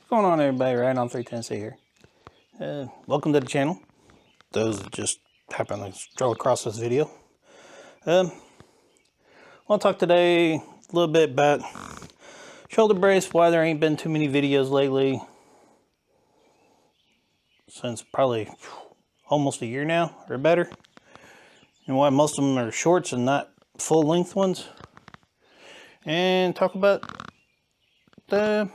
What's going on, everybody? Right on 310C here. Welcome to the channel. Those that just happen to stroll across this video. I want to talk today a little bit about shoulder brace, why there ain't been too many videos lately. Since probably almost a year now, or better. And why most of them are shorts and not full-length ones. And talk about the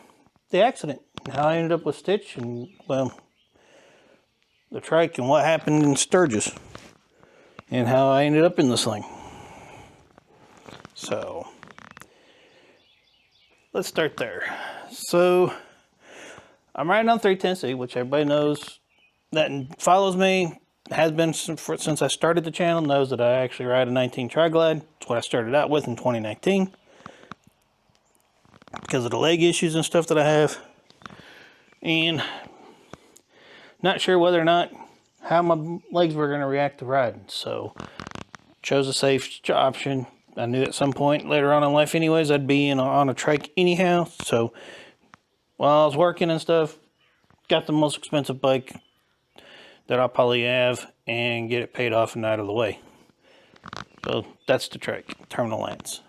accident. How I ended up with Stitch and, well, the trike and what happened in Sturgis. And how I ended up in the sling. So, let's start there. So, I'm riding on 310C, which everybody knows that follows me, has been since I started the channel, knows that I actually ride a 19 Tri-Glide. That's what I started out with in 2019. Because of the leg issues and stuff that I have. And not sure whether or not how my legs were going to react to riding. So, chose a safe option. I knew at some point later on in life anyways, I'd be on a trike anyhow. So, while I was working and stuff, got the most expensive bike that I'll probably have and get it paid off and out of the way. So, that's the trike, Terminal Lance.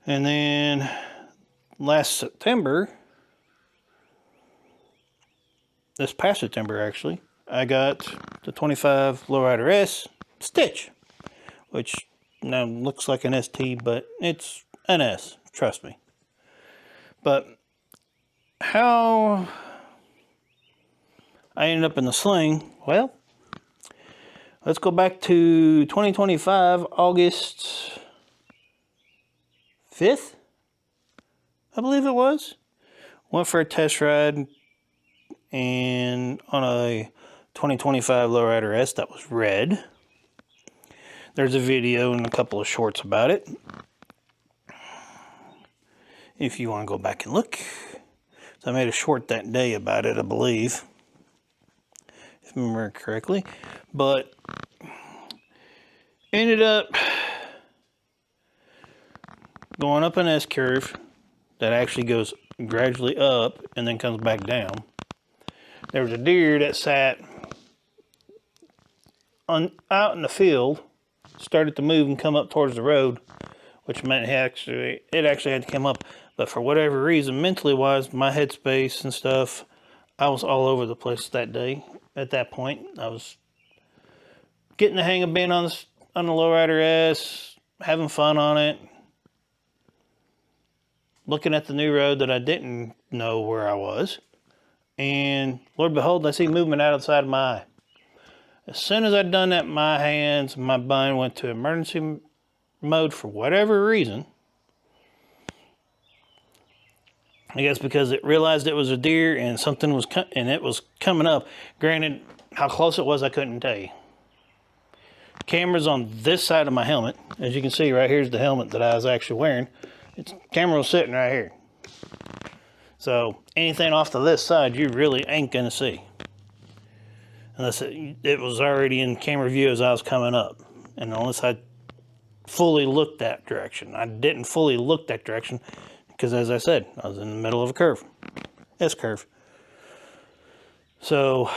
And then, last September, this past September actually, I got the 25 Lowrider S Stitch, which now looks like an ST, but it's an S, trust me. But how I ended up in the sling, well, let's go back to 2025, August 5th, I believe it was. Went for a test ride and on a 2025 Lowrider S that was red. There's a video and a couple of shorts about it, if you want to go back and look. So I made a short that day about it, I believe, if I remember correctly. But ended up going up an S curve that actually goes gradually up and then comes back down. There was a deer that sat out in the field, started to move and come up towards the road, which meant it actually had to come up. But for whatever reason, mentally wise, my headspace and stuff, I was all over the place that day. At that point, I was getting the hang of being on the Lowrider S, having fun on it, looking at the new road that I didn't know where I was. And Lord behold, I see movement out of the side of my eye. As soon as I'd done that, my hands, my bind went to emergency mode for whatever reason. I guess because it realized it was a deer and something was it was coming up. Granted, how close it was, I couldn't tell you. Camera's on this side of my helmet. As you can see, right here's the helmet that I was actually wearing. Camera was sitting right here. So anything off to this side, you really ain't gonna see. Unless it was already in camera view as I was coming up. And unless I fully looked that direction. I didn't fully look that direction because, as I said, I was in the middle of a curve. S-curve. So,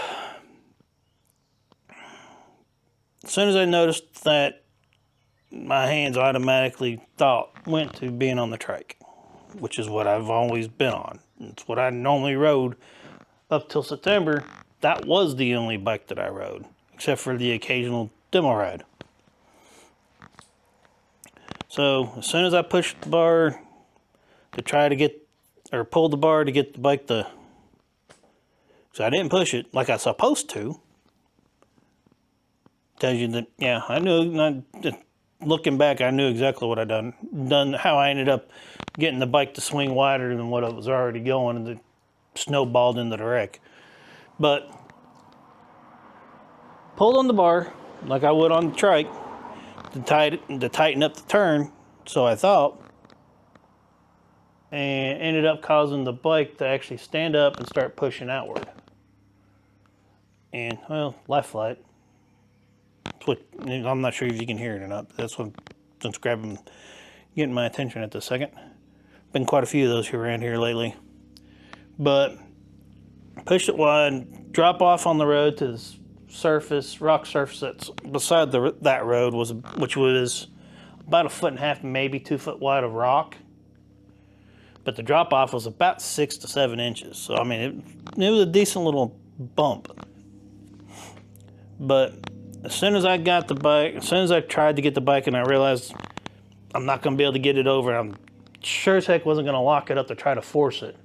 as soon as I noticed that, my hands automatically went to being on the trike, which is what I've always been on. It's what I normally rode up till September. That was the only bike that I rode, except for the occasional demo ride. So, as soon as I pushed the bar to try to get, or pulled the bar to get the bike so I didn't push it like I was supposed to. Tells you that, yeah, I knew, looking back, I knew exactly what I done, how I ended up getting the bike to swing wider than what it was already going, and it snowballed into the wreck. But pulled on the bar like I would on the trike to tighten up the turn, so I thought, and ended up causing the bike to actually stand up and start pushing outward. And, well, left flight. I'm not sure if you can hear it or not, but that's what's getting my attention at this second. Been quite a few of those around here lately. But pushed it wide, drop off on the road to the surface, rock surface that's beside that road, which was about 1.5 feet, maybe 2 foot wide of rock. But the drop off was about 6 to 7 inches. So, I mean, it was a decent little bump. But as soon as I got the bike, as soon as I tried to get the bike and I realized I'm not going to be able to get it over, I'm sure as heck wasn't going to lock it up to try to force it.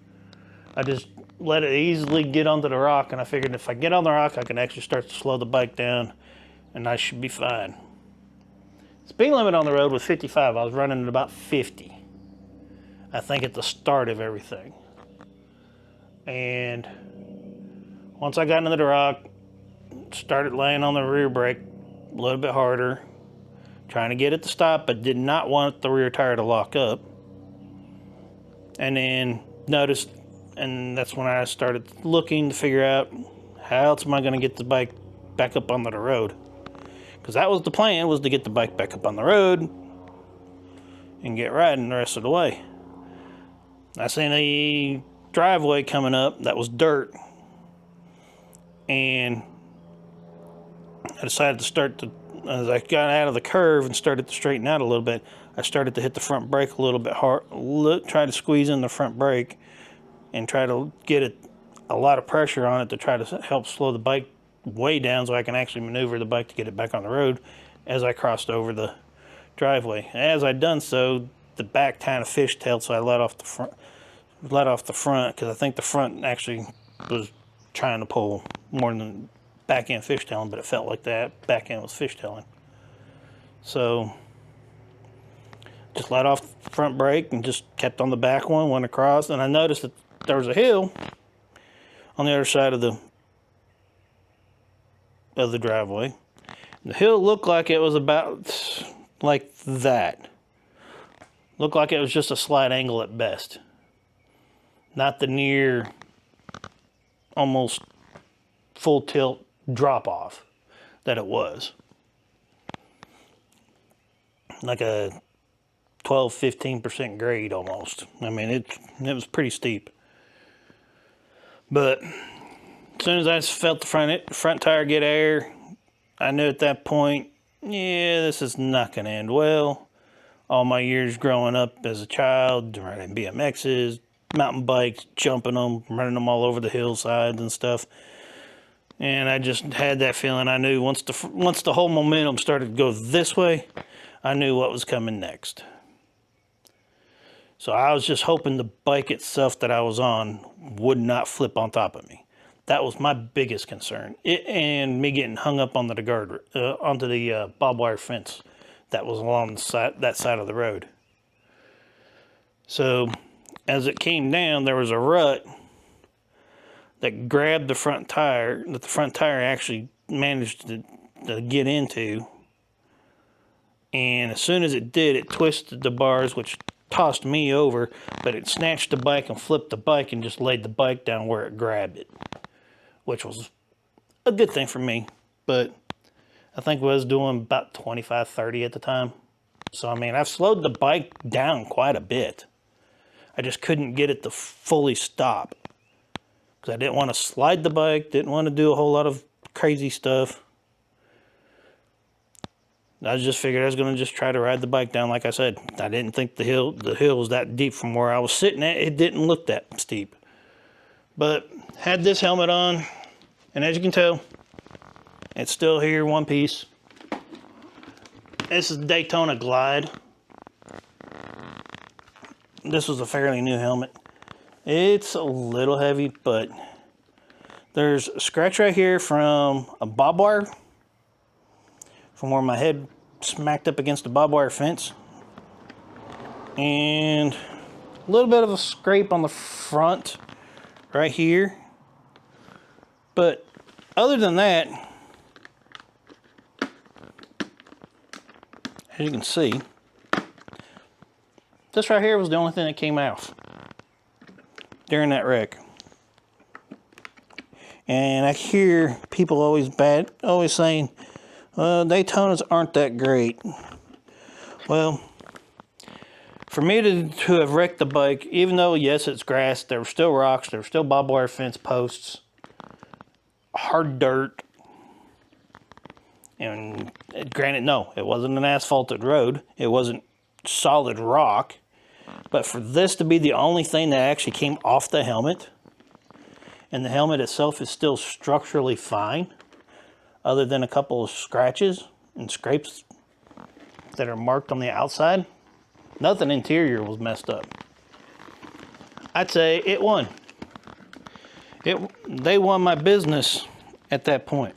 I just let it easily get onto the rock, and I figured if I get on the rock, I can actually start to slow the bike down, and I should be fine. Speed limit on the road was 55. I was running at about 50, I think, at the start of everything. And once I got into the rock, started laying on the rear brake a little bit harder, trying to get it to stop, but did not want the rear tire to lock up. And then noticed, and that's when I started looking to figure out how else am I going to get the bike back up onto the road. Because that was the plan, was to get the bike back up on the road and get riding the rest of the way. I seen a driveway coming up that was dirt, and I decided to start to, as I got out of the curve and started to straighten out a little bit, I started to hit the front brake a little bit hard, try to squeeze in the front brake and try to get a lot of pressure on it to try to help slow the bike way down so I can actually maneuver the bike to get it back on the road as I crossed over the driveway. As I done so, the back kind of fishtailed, so I let off the front because I think the front actually was trying to pull more than back end fishtailing, but it felt like that back end was fishtailing. So just let off the front brake and just kept on the back one, went across, and I noticed that there was a hill on the other side of the driveway. The hill looked like it was about like that. Looked like it was just a slight angle at best. Not the near, almost full tilt drop off that it was. Like a 12-15% grade almost. I mean, it was pretty steep. But as soon as I felt the front tire get air, I knew at that point, yeah, this is not going to end well. All my years growing up as a child, riding BMXs, mountain bikes, jumping them, running them all over the hillsides and stuff. And I just had that feeling. I knew once the whole momentum started to go this way, I knew what was coming next. So I was just hoping the bike itself that I was on would not flip on top of me. That was my biggest concern. It and me getting hung up on onto the barbed wire fence that was along that side of the road. So as it came down, there was a rut that grabbed the front tire, that the front tire actually managed to get into. And as soon as it did, it twisted the bars, which tossed me over, but it snatched the bike and flipped the bike and just laid the bike down where it grabbed it, which was a good thing for me. But I think I was doing about 25, 30 at the time. So, I mean, I've slowed the bike down quite a bit. I just couldn't get it to fully stop because I didn't want to slide the bike, didn't want to do a whole lot of crazy stuff. I just figured I was going to just try to ride the bike down like I said. I didn't think the hill was that deep from where I was sitting at. It didn't look that steep. But had this helmet on, and as you can tell, it's still here, one piece. This is Daytona Glide. This was a fairly new helmet. It's a little heavy, but there's a scratch right here from a barbed wire, from where my head smacked up against a barbed wire fence. And a little bit of a scrape on the front right here. But other than that, as you can see, this right here was the only thing that came off during that wreck. And I hear people always saying, Daytonas aren't that great. Well, For me to have wrecked the bike, even though, yes, it's grass, there were still rocks, there were still barbed wire fence posts, hard dirt. And granted, no, it wasn't an asphalted road. It wasn't solid rock. But for this to be the only thing that actually came off the helmet, and the helmet itself is still structurally fine, other than a couple of scratches and scrapes that are marked on the outside, nothing interior was messed up. I'd say it won. They won my business at that point.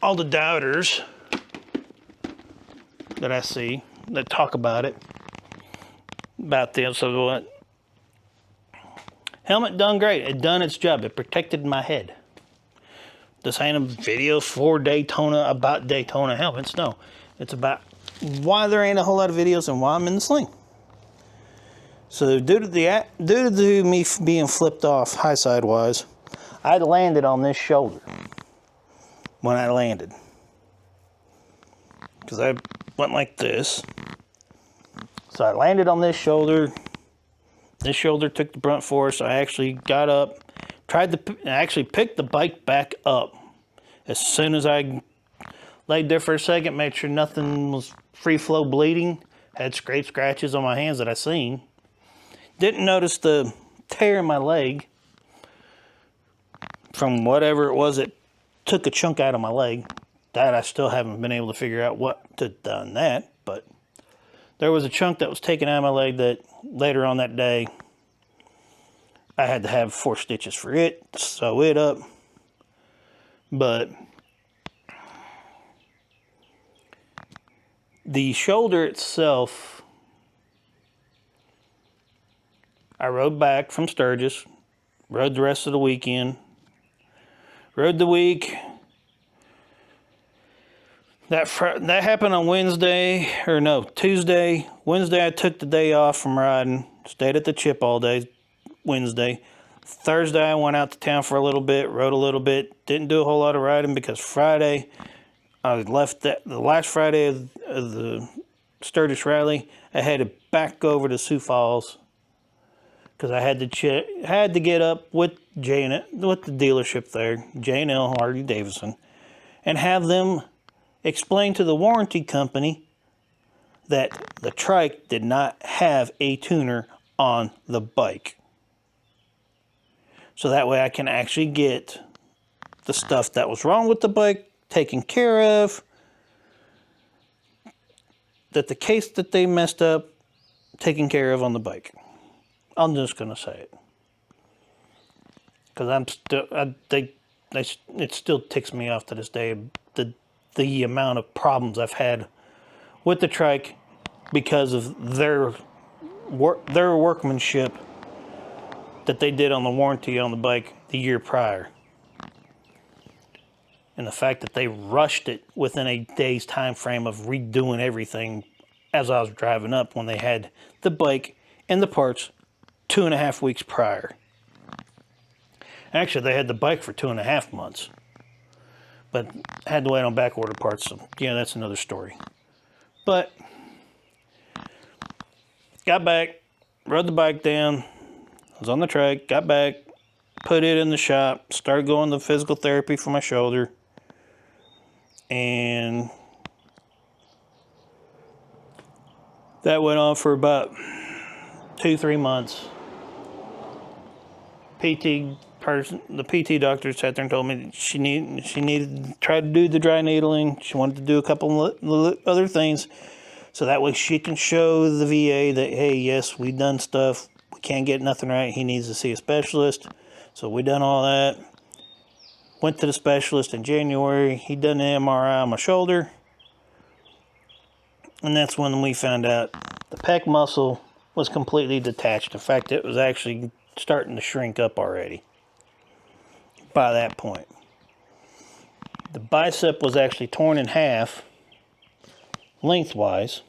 All the doubters that I see that talk about this, so what? Helmet done great. It done its job. It protected my head. This ain't a video for Daytona about Daytona helmets. No, it's about why there ain't a whole lot of videos and why I'm in the sling. So due to me being flipped off high sidewise, I landed on this shoulder when I landed, because I went like this. So I landed on this shoulder. This shoulder took the brunt force. I actually got up, I actually picked the bike back up as soon as I laid there for a second, made sure nothing was free flow bleeding. Had scratches on my hands that I seen. Didn't notice the tear in my leg from whatever it was that took a chunk out of my leg. That I still haven't been able to figure out what to done that, but there was a chunk that was taken out of my leg that later on that day I had to have 4 stitches for it, sew it up. But the shoulder itself, I rode back from Sturgis, rode the rest of the weekend, rode the week. That happened on Tuesday. Wednesday I took the day off from riding, stayed at the chip all day Wednesday. Thursday I went out to town for a little bit, rode a little bit, didn't do a whole lot of riding because Friday, I left the last Friday of the Sturgis rally, I had to back over to Sioux Falls because I had to get up with the dealership there, J&L Harley Davidson, and have them explain to the warranty company that the trike did not have a tuner on the bike. So that way I can actually get the stuff that was wrong with the bike taken care of, that the case that they messed up taken care of on the bike. I'm just going to say it. Because it still ticks me off to this day, the amount of problems I've had with the trike because of their workmanship that they did on the warranty on the bike the year prior. And the fact that they rushed it within a day's time frame of redoing everything as I was driving up when they had the bike and the parts 2.5 weeks prior. Actually, they had the bike for 2.5 months. But I had to wait on back order parts, so yeah, that's another story. But got back, rode the bike down, was on the track, got back, put it in the shop, started going to physical therapy for my shoulder, and that went on for about 2-3 months. The PT doctor sat there and told me that she needed to try to do the dry needling. She wanted to do a couple of other things so that way she can show the VA that, hey, yes, we done stuff. We can't get nothing right. He needs to see a specialist. So we done all that. Went to the specialist in January. He done an MRI on my shoulder. And that's when we found out the pec muscle was completely detached. In fact, it was actually starting to shrink up already by that point. The bicep was actually torn in half lengthwise.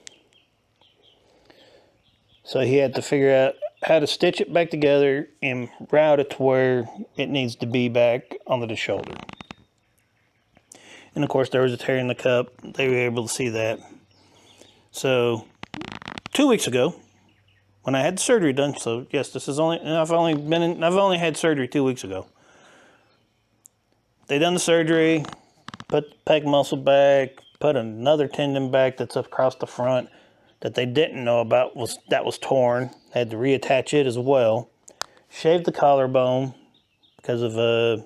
So he had to figure out how to stitch it back together and route it to where it needs to be back onto the shoulder. And of course there was a tear in the cup. They were able to see that. So 2 weeks ago, when I had the surgery done. So yes, this is I've only had surgery 2 weeks ago. They done the surgery, put the pec muscle back, put another tendon back that's up across the front that they didn't know about was torn. Had to reattach it as well. Shaved the collarbone because of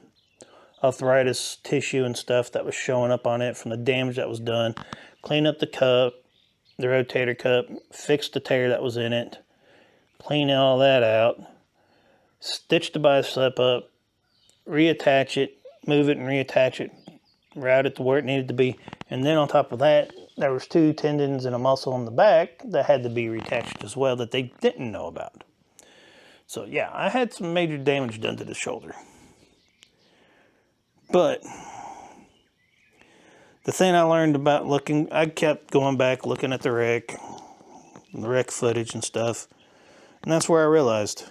arthritis tissue and stuff that was showing up on it from the damage that was done. Cleaned up the cup, the rotator cup, fixed the tear that was in it, cleaned all that out, stitched the bicep up, reattach it, move it and reattach it, route it to where it needed to be. And then on top of that, there was 2 tendons and a muscle in the back that had to be reattached as well that they didn't know about. So yeah, I had some major damage done to the shoulder. But the thing I learned about I kept going back looking at the wreck footage and stuff. And that's where I realized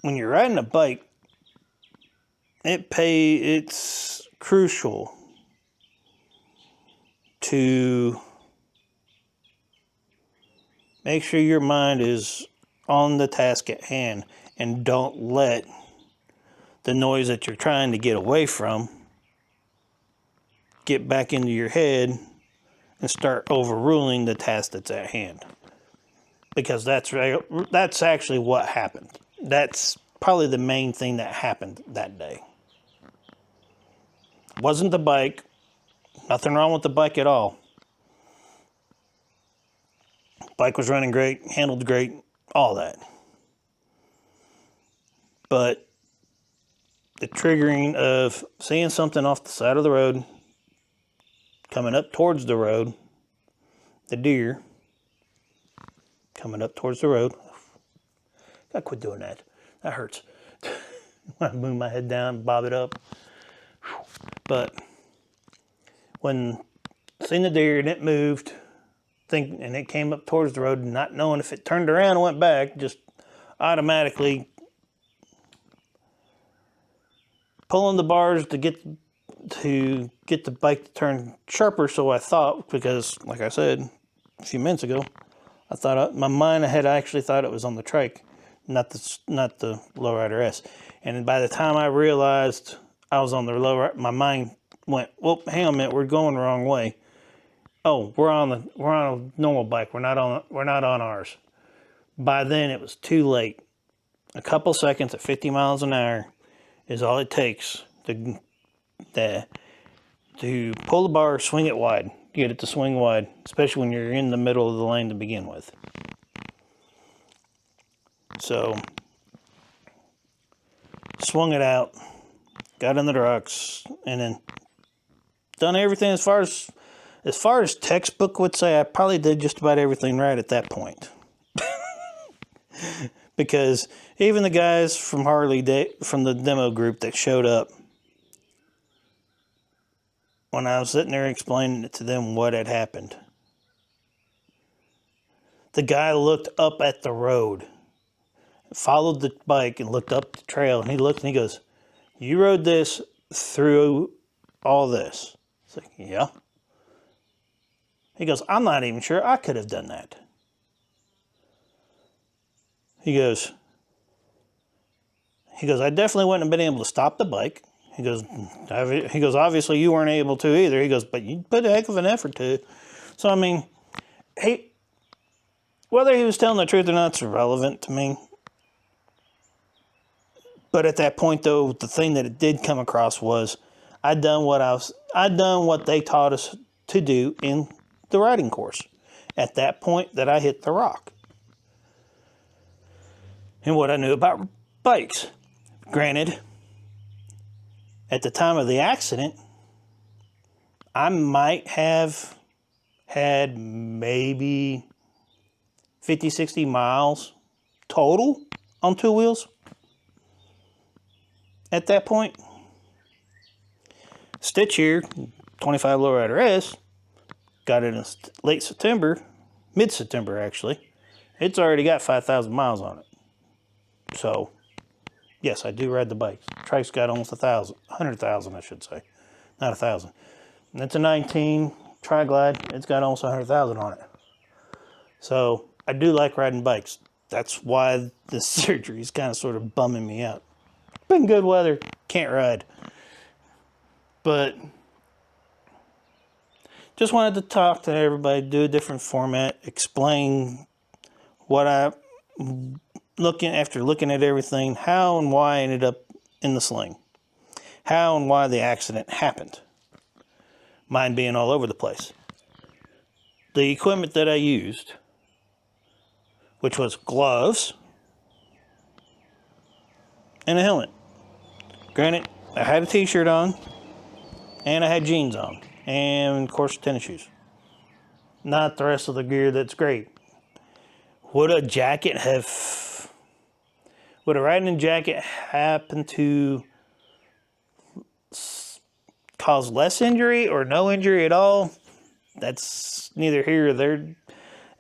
when you're riding a bike, it's crucial to make sure your mind is on the task at hand and don't let the noise that you're trying to get away from get back into your head and start overruling the task that's at hand. Because that's actually what happened. That's probably the main thing that happened that day. Wasn't the bike. Nothing wrong with the bike at all. Bike was running great, handled great, all that. But the triggering of seeing something off the side of the road, coming up towards the road, the deer coming up towards the road. Gotta quit doing that. That hurts. When I move my head down, bob it up. But when seen the deer and it moved, and it came up towards the road, not knowing if it turned around and went back, just automatically pulling the bars to get the bike to turn sharper. So I thought, because like I said a few minutes ago, I thought my mind had actually thought it was on the trike, not the lowrider S. And by the time I realized I was on the lowrider, my mind went, "Well, hang on a minute, we're going the wrong way. Oh, we're on a normal bike. We're not on ours." By then, it was too late. A couple seconds at 50 miles an hour is all it takes to pull the bar, swing it wide, get it to swing wide, especially when you're in the middle of the lane to begin with. So, swung it out, got in the rocks, and then done everything as far as textbook would say. I probably did just about everything right at that point. Because even the guys from from the demo group that showed up, when I was sitting there explaining it to them what had happened, the guy looked up at the road, followed the bike and looked up the trail, and he looked and he goes, "You rode this through all this?" It's like, "Yeah." He goes, "I'm not even sure I could have done that." He goes, "I definitely wouldn't have been able to stop the bike." He goes, "Obviously you weren't able to either." He goes, "But you put a heck of an effort to it." So, I mean, whether he was telling the truth or not is irrelevant to me. But at that point, though, the thing that it did come across was I'd done what they taught us to do in the riding course. At that point that I hit the rock. And what I knew about bikes. Granted, at the time of the accident, I might have had maybe 50, 60 miles total on 2 wheels. At that point, Stitch here, 25 Lowrider S, got it in late September, mid-September actually. It's already got 5,000 miles on it. So, yes, I do ride the bike. The trike's got almost 100,000, I should say. Not 1,000. And it's a 19 Tri-Glide. It's got almost 100,000 on it. So I do like riding bikes. That's why this surgery is kind of sort of bumming me out. Been good weather, can't ride. But just wanted to talk to everybody, do a different format, explain what after looking at everything, how and why I ended up in the sling. How and why the accident happened. Mine being all over the place. The equipment that I used, which was gloves and a helmet. Granted, I had a t-shirt on and I had jeans on and of course tennis shoes. Not the rest of the gear that's great. Would a riding jacket happen to cause less injury or no injury at all? That's neither here or there.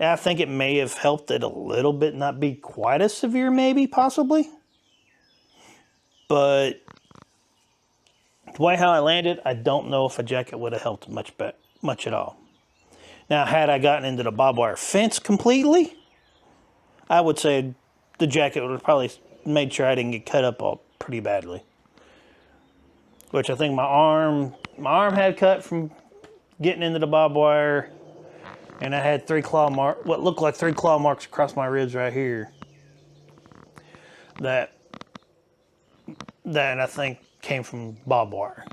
I think it may have helped it a little bit not be quite as severe, maybe, possibly. But the way how I landed, I don't know if a jacket would have helped much at all. Now, had I gotten into the barbed wire fence completely, I would say the jacket would have probably made sure I didn't get cut up all pretty badly. Which I think my arm had cut from getting into the barbed wire, and I had what looked like 3 claw marks across my ribs right here. That I think came from barbed wire.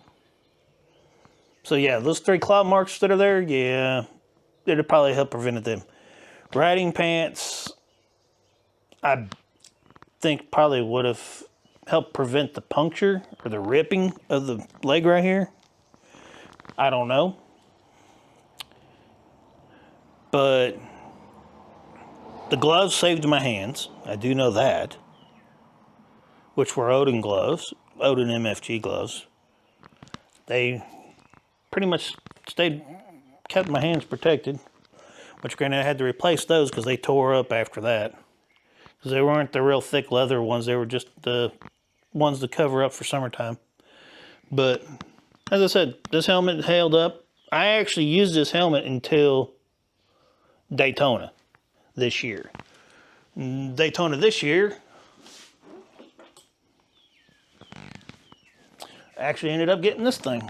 So yeah, those 3 claw marks that are there, yeah, it'd probably help prevent them. Riding pants, I think probably would have helped prevent the puncture or the ripping of the leg right here. I don't know. But the gloves saved my hands. I do know that. Which were Odin gloves, Odin MFG gloves. They pretty much kept my hands protected. Which granted I had to replace those because they tore up after that. Because they weren't the real thick leather ones. They were just the ones to cover up for summertime. But as I said, this helmet held up. I actually used this helmet until Daytona this year. Daytona this year, I actually ended up getting this thing.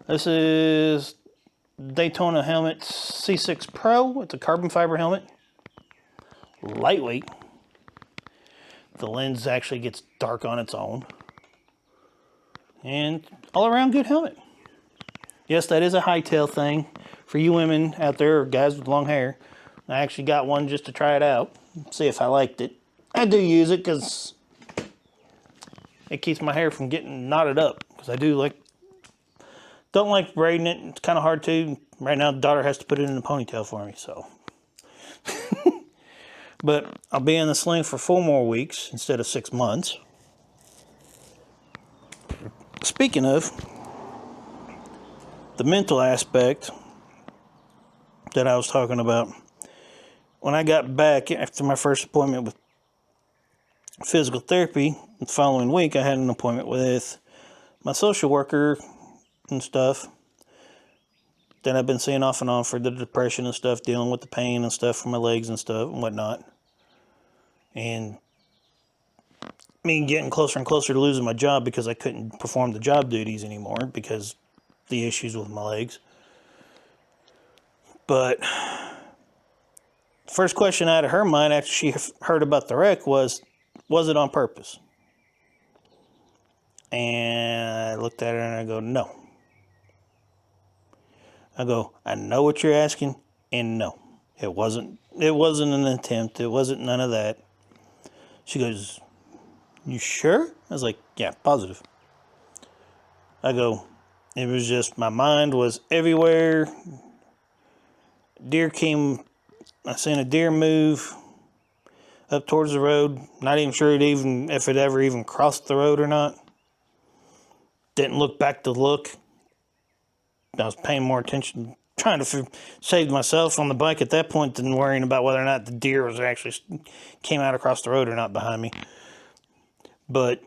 This is Daytona helmet C6 Pro. It's a carbon fiber helmet. Lightweight. The lens actually gets dark on its own. And all around good helmet. Yes, that is a hightail thing. For you women out there, or guys with long hair, I actually got one just to try it out. See if I liked it. I do use it because it keeps my hair from getting knotted up. Because I don't like braiding it. It's kind of hard to. Right now, the daughter has to put it in a ponytail for me, so. But I'll be in the sling for 4 more weeks instead of 6 months. Speaking of the mental aspect that I was talking about, when I got back after my first appointment with physical therapy, the following week I had an appointment with my social worker and stuff that I've been seeing off and on for the depression and stuff, dealing with the pain and stuff from my legs and stuff and whatnot. And me getting closer and closer to losing my job because I couldn't perform the job duties anymore because the issues with my legs. But first question out of her mind after she heard about the wreck was it on purpose? And I looked at her and I go, no. I go, I know what you're asking, and no. It wasn't an attempt. It wasn't none of that. She goes, you sure? I was like, yeah, positive. I go, it was just my mind was everywhere. I seen a deer move up towards the road. Not even sure if it ever even crossed the road or not. Didn't look back to look. I was paying more attention, trying to save myself on the bike at that point than worrying about whether or not the deer was actually came out across the road or not behind me. But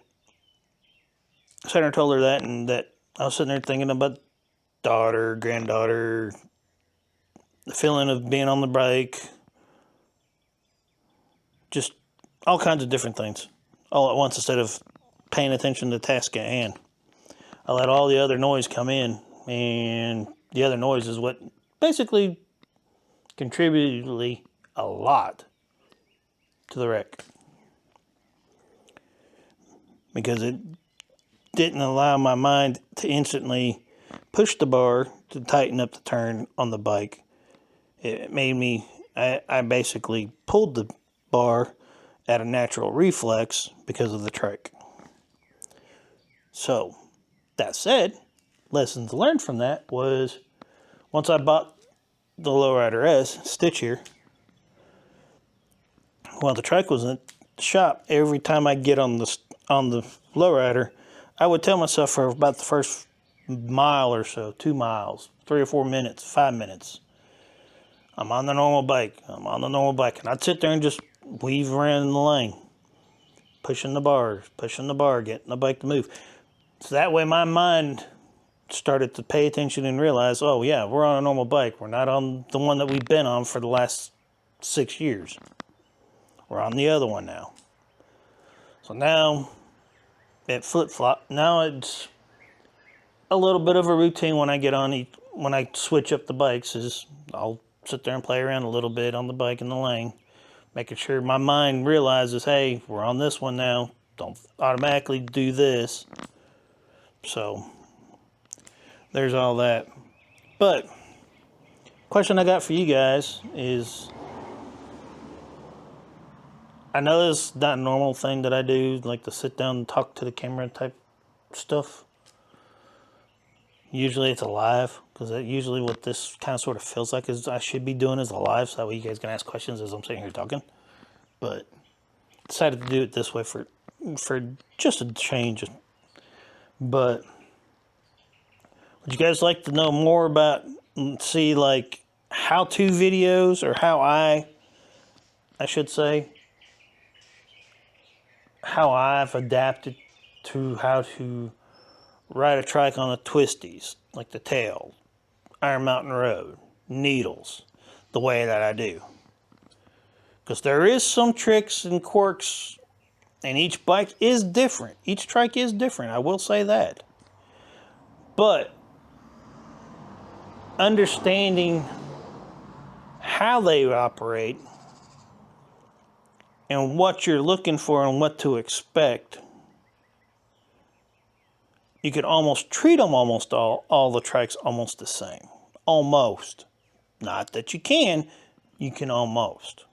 I sat there and told her that, and that I was sitting there thinking about daughter, granddaughter, the feeling of being on the bike, just all kinds of different things all at once instead of paying attention to the task at hand. I let all the other noise come in, and the other noise is what basically contributed a lot to the wreck, because it didn't allow my mind to instantly push the bar to tighten up the turn on the bike. It made me, I basically pulled the bar at a natural reflex because of the trike. So, that said, lessons learned from that was, once I bought the Lowrider S stitch here, while the trike was in the shop, every time I get on the Lowrider, I would tell myself for about the first mile or so, 2 miles, 3 or 4 minutes, 5 minutes, I'm on the normal bike. I'm on the normal bike. And I'd sit there and just weave around in the lane, pushing the bar, getting the bike to move. So that way my mind started to pay attention and realize, oh yeah, we're on a normal bike. We're not on the one that we've been on for the last 6 years. We're on the other one now. So now it flip-flop. Now it's a little bit of a routine when I get on when I switch up the bikes, is I'll sit there and play around a little bit on the bike in the lane, making sure my mind realizes, hey, we're on this one now. Don't automatically do this. So there's all that. But question I got for you guys is, I know this is not a normal thing that I do, like to sit down and talk to the camera type stuff. Usually it's a live, because usually what this kind of sort of feels like is I should be doing is a live, so that way you guys can ask questions as I'm sitting here talking. But decided to do it this way for just a change. But would you guys like to know more about, see, like how-to videos, or how I should say, how I've adapted to how to ride a trike on the twisties, like the tail, Iron Mountain Road, needles, the way that I do? Because there is some tricks and quirks, and each bike is different. Each trike is different, I will say that. But understanding how they operate and what you're looking for and what to expect, you could almost treat them almost all the trikes almost the same. Almost. Not that you can almost.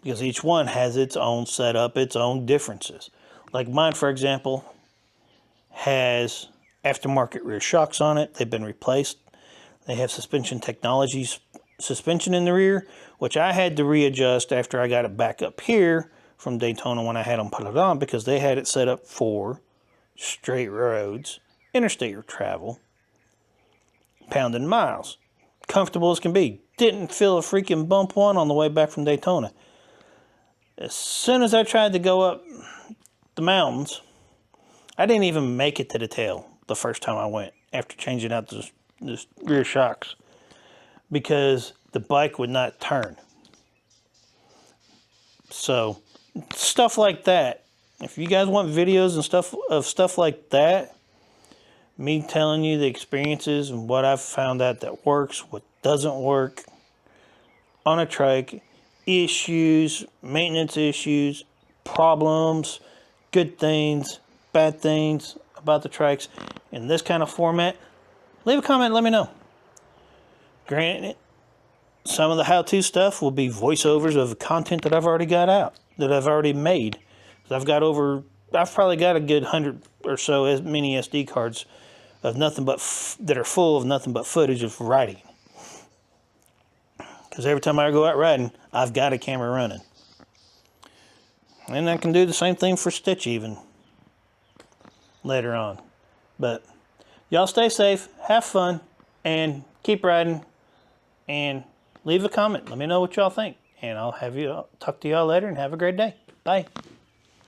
Because each one has its own setup, its own differences. Like mine, for example, has aftermarket rear shocks on it. They've been replaced. They have suspension technologies, suspension in the rear, which I had to readjust after I got it back up here from Daytona when I had them put it on, because they had it set up for straight roads, interstate travel, pounded miles. Comfortable as can be. Didn't feel a freaking bump one on the way back from Daytona. As soon as I tried to go up the mountains, I didn't even make it to the tail the first time I went after changing out the rear shocks, because the bike would not turn. So stuff like that. If you guys want videos and stuff like that, me telling you the experiences and what I've found out that works, what doesn't work on a trike, issues, maintenance issues, problems, good things, bad things about the trikes in this kind of format, leave a comment and let me know. Granted, some of the how-to stuff will be voiceovers of content that I've already got out, that I've already made. I've probably got a good 100 or so mini SD cards of nothing but that are full of nothing but footage of riding. Because every time I go out riding, I've got a camera running. And I can do the same thing for Stitch even later on. But y'all stay safe, have fun, and keep riding. And leave a comment. Let me know what y'all think. And I'll talk to y'all later, and have a great day. Bye.